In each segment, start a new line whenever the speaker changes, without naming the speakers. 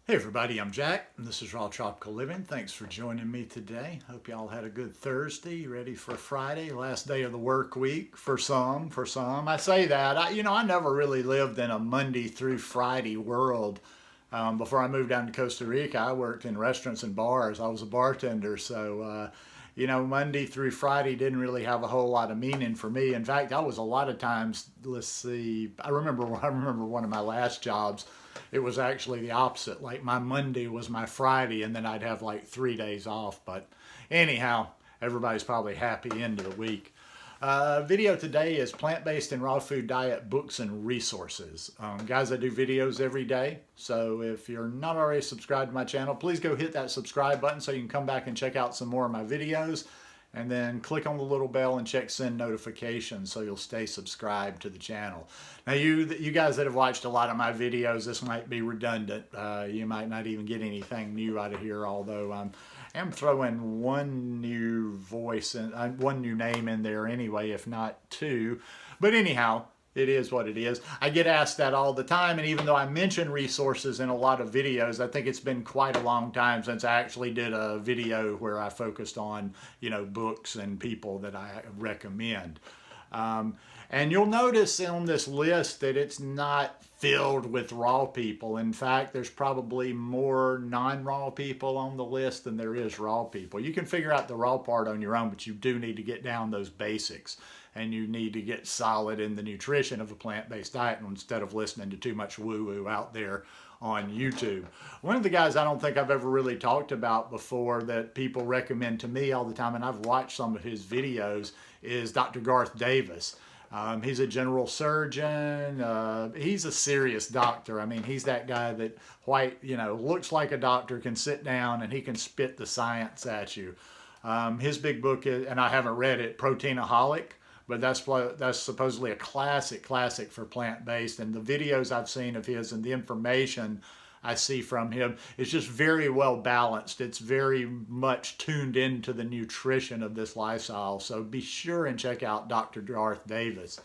Hey everybody, I'm Jack, and this is Raw Tropical Living. Thanks for joining me today. Hope y'all had a good Thursday, ready for Friday, last day of the work week for some. I say that, I never really lived in a Monday through Friday world. Before I moved down to Costa Rica, I worked in restaurants and bars. I was a bartender, so Monday through Friday didn't really have a whole lot of meaning for me. In fact, I was a lot of times, let's see, I remember one of my last jobs. It was actually the opposite. Like my Monday was my Friday, and then I'd have like 3 days off. But anyhow, everybody's probably happy end of the week. Video today is plant-based and raw food diet books and resources. Guys, I do videos every day, so if you're not already subscribed to my channel, please go hit that subscribe button so you can come back and check out some more of my videos, and then click on the little bell and check send notifications so you'll stay subscribed to the channel. Now you guys that have watched a lot of my videos, this might be redundant. You might not even get anything new out of here, although I'm throwing one new voice and one new name in there anyway, if not two. But anyhow, it is what it is. I get asked that all the time, and even though I mention resources in a lot of videos, I think it's been quite a long time since I actually did a video where I focused on, books and people that I recommend. And you'll notice on this list that it's not filled with raw people. In fact, there's probably more non-raw people on the list than there is raw people. You can figure out the raw part on your own, but you do need to get down those basics. And you need to get solid in the nutrition of a plant-based diet instead of listening to too much woo-woo out there on YouTube. One of the guys I don't think I've ever really talked about before that people recommend to me all the time, and I've watched some of his videos, is Dr. Garth Davis. He's a general surgeon. He's a serious doctor. I mean, he's that guy that looks like a doctor, can sit down, and he can spit the science at you. His big book is, and I haven't read it, Proteinaholic, but that's supposedly a classic for plant-based. And the videos I've seen of his and the information I see from him is just very well balanced. It's very much tuned into the nutrition of this lifestyle. So be sure and check out Dr. Garth Davis.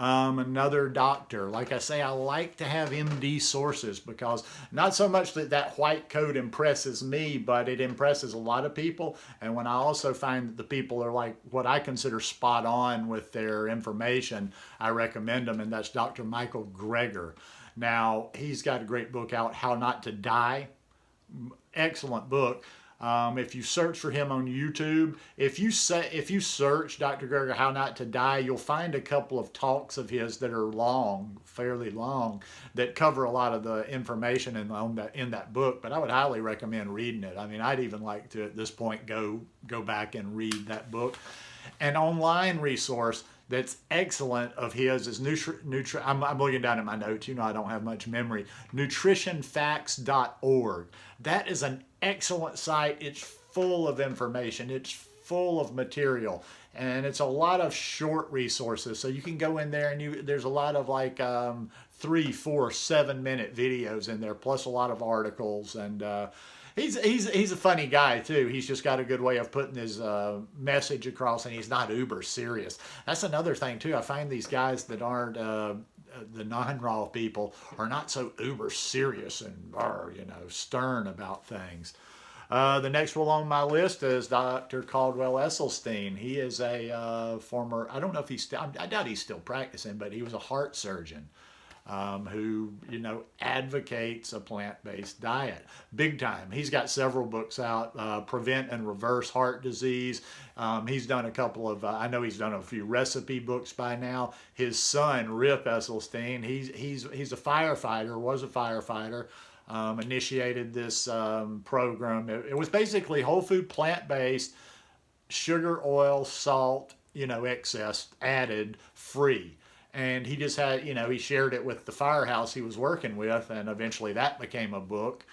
Another doctor. Like I say, I like to have MD sources because not so much that white coat impresses me, but it impresses a lot of people. And when I also find that the people are like what I consider spot on with their information, I recommend them, and that's Dr. Michael Greger. Now, he's got a great book out, How Not to Die. Excellent book. If you search for him on YouTube, if you search Dr. Greger How Not to Die, you'll find a couple of talks of his that are long, fairly long, that cover a lot of the information in that book. But I would highly recommend reading it. I mean, I'd even like to at this point go back and read that book. An online resource that's excellent of his is I'm looking down at my notes. I don't have much memory. Nutritionfacts.org. That is an excellent site. It's full of information. It's full of material, and it's a lot of short resources. So you can go in there and there's a lot of like 3, 4, 7-minute videos in there, plus a lot of articles. And he's a funny guy too. He's just got a good way of putting his message across, and he's not uber serious. That's another thing too. I find these guys that aren't the non-raw people are not so uber serious and stern about things. The next one on my list is Dr. Caldwell Esselstyn. He is a former, I don't know if I doubt he's still practicing, but he was a heart surgeon. Who advocates a plant-based diet big time. He's got several books out, Prevent and Reverse Heart Disease. He's done a couple of, I know he's done a few recipe books by now. His son, Rip Esselstyn, he's a firefighter, was a firefighter, initiated this program. It was basically whole food, plant-based, sugar, oil, salt, excess added, free. And he just had, he shared it with the firehouse he was working with, and eventually that became a book.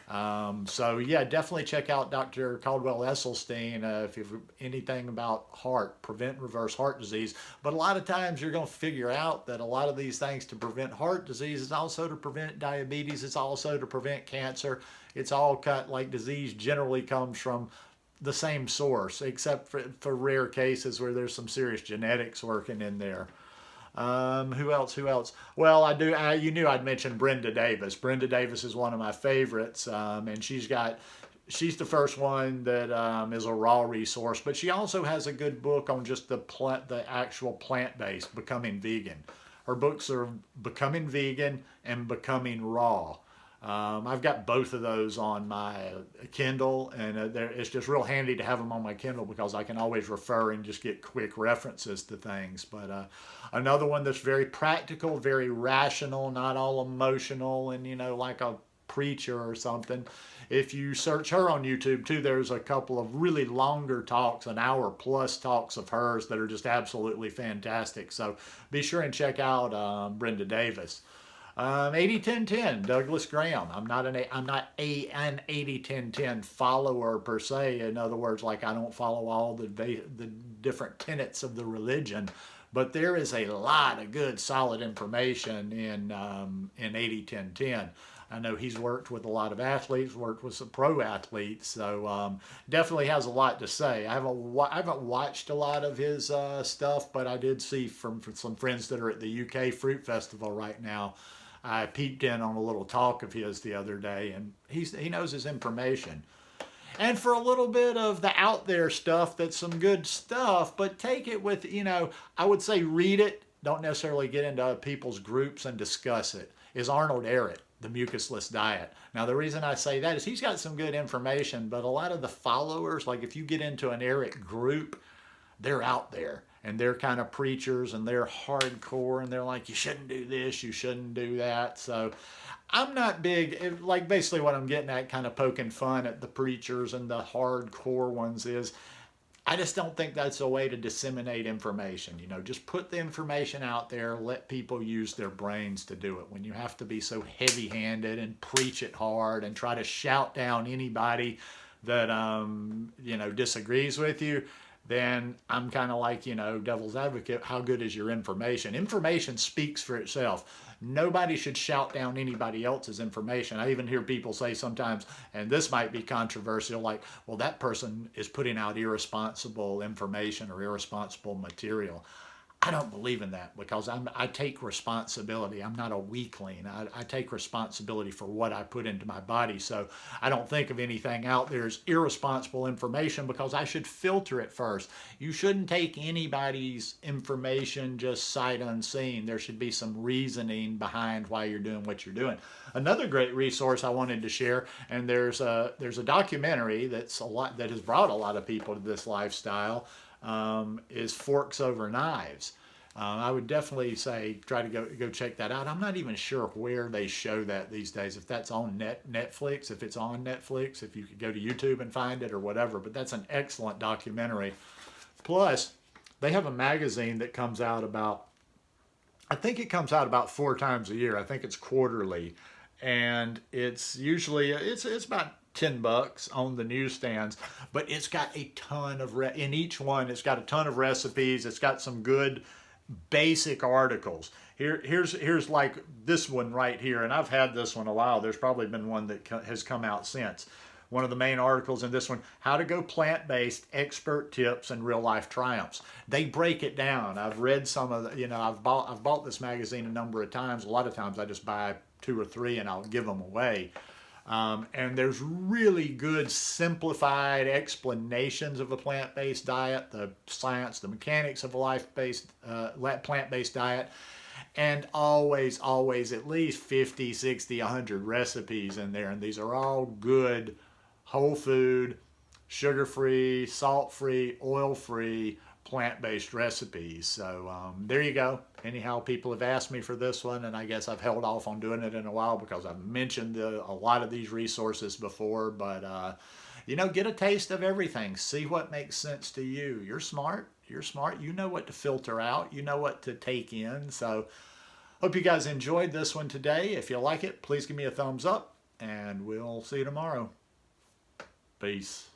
So yeah, definitely check out Dr. Caldwell Esselstyn if you've anything about heart, prevent and reverse heart disease. But a lot of times you're going to figure out that a lot of these things to prevent heart disease is also to prevent diabetes. It's also to prevent cancer. It's all disease generally comes from the same source, except for rare cases where there's some serious genetics working in there. Who else? Who else? Well, I do. You knew I'd mention Brenda Davis. Brenda Davis is one of my favorites, and she's the first one that is a raw resource. But she also has a good book on just the actual plant-based, becoming vegan. Her books are Becoming Vegan and Becoming Raw. I've got both of those on my Kindle, and it's just real handy to have them on my Kindle because I can always refer and just get quick references to things. But another one that's very practical, very rational, not all emotional, and like a preacher or something. If you search her on YouTube too, there's a couple of really longer talks, an hour plus talks of hers that are just absolutely fantastic. So be sure and check out Brenda Davis. 80-10-10, Douglas Graham. I'm not an 80-10-10 follower per se. In other words, like I don't follow all the different tenets of the religion, but there is a lot of good, solid information in 80-10-10. I know he's worked with a lot of athletes, worked with some pro athletes, so definitely has a lot to say. I haven't watched a lot of his stuff, but I did see from some friends that are at the UK Fruit Festival right now. I peeped in on a little talk of his the other day, and he knows his information. And for a little bit of the out there stuff, that's some good stuff, but take it with, I would say read it. Don't necessarily get into people's groups and discuss it. Is Arnold Ehret, The Mucusless Diet. Now, the reason I say that is he's got some good information, but a lot of the followers, like if you get into an Ehret group, they're out there. And they're kind of preachers, and they're hardcore, and they're like, you shouldn't do this, you shouldn't do that. So I'm not big, like basically what I'm getting at, kind of poking fun at the preachers and the hardcore ones is, I just don't think that's a way to disseminate information. Just put the information out there, let people use their brains to do it. When you have to be so heavy-handed and preach it hard and try to shout down anybody that, disagrees with you, then I'm kind of like, devil's advocate. How good is your information? Information speaks for itself. Nobody should shout down anybody else's information. I even hear people say sometimes, and this might be controversial, like, well, that person is putting out irresponsible information or irresponsible material. I don't believe in that because I take responsibility. I'm not a weakling. I take responsibility for what I put into my body. So I don't think of anything out there as irresponsible information because I should filter it first. You shouldn't take anybody's information just sight unseen. There should be some reasoning behind why you're doing what you're doing. Another great resource I wanted to share, and there's a documentary that has brought a lot of people to this lifestyle. Is Forks Over Knives. I would definitely say try to go check that out. I'm not even sure where they show that these days, if that's on Netflix, if it's on Netflix, if you could go to YouTube and find it or whatever, but that's an excellent documentary. Plus, they have a magazine that comes out I think it comes out about 4 times a year. I think it's quarterly, and it's usually, it's about $10 on the newsstands, but it's got a ton of in each one. It's got a ton of recipes. It's got some good basic articles. Here's like this one right here, and I've had this one a while. There's probably been one that has come out since. One of the main articles in this one: how to go plant-based, expert tips and real-life triumphs. They break it down. I've read some of the, I've bought this magazine a number of times. A lot of times I just buy 2 or 3 and I'll give them away. And there's really good simplified explanations of a plant-based diet, the science, the mechanics of a plant-based diet, and always at least 50, 60, 100 recipes in there. And these are all good, whole food, sugar-free, salt-free, oil-free, plant-based recipes. So there you go. Anyhow, people have asked me for this one, and I guess I've held off on doing it in a while because I've mentioned a lot of these resources before. But get a taste of everything. See what makes sense to you. You're smart. You know what to filter out. You know what to take in. So hope you guys enjoyed this one today. If you like it, please give me a thumbs up, and we'll see you tomorrow. Peace.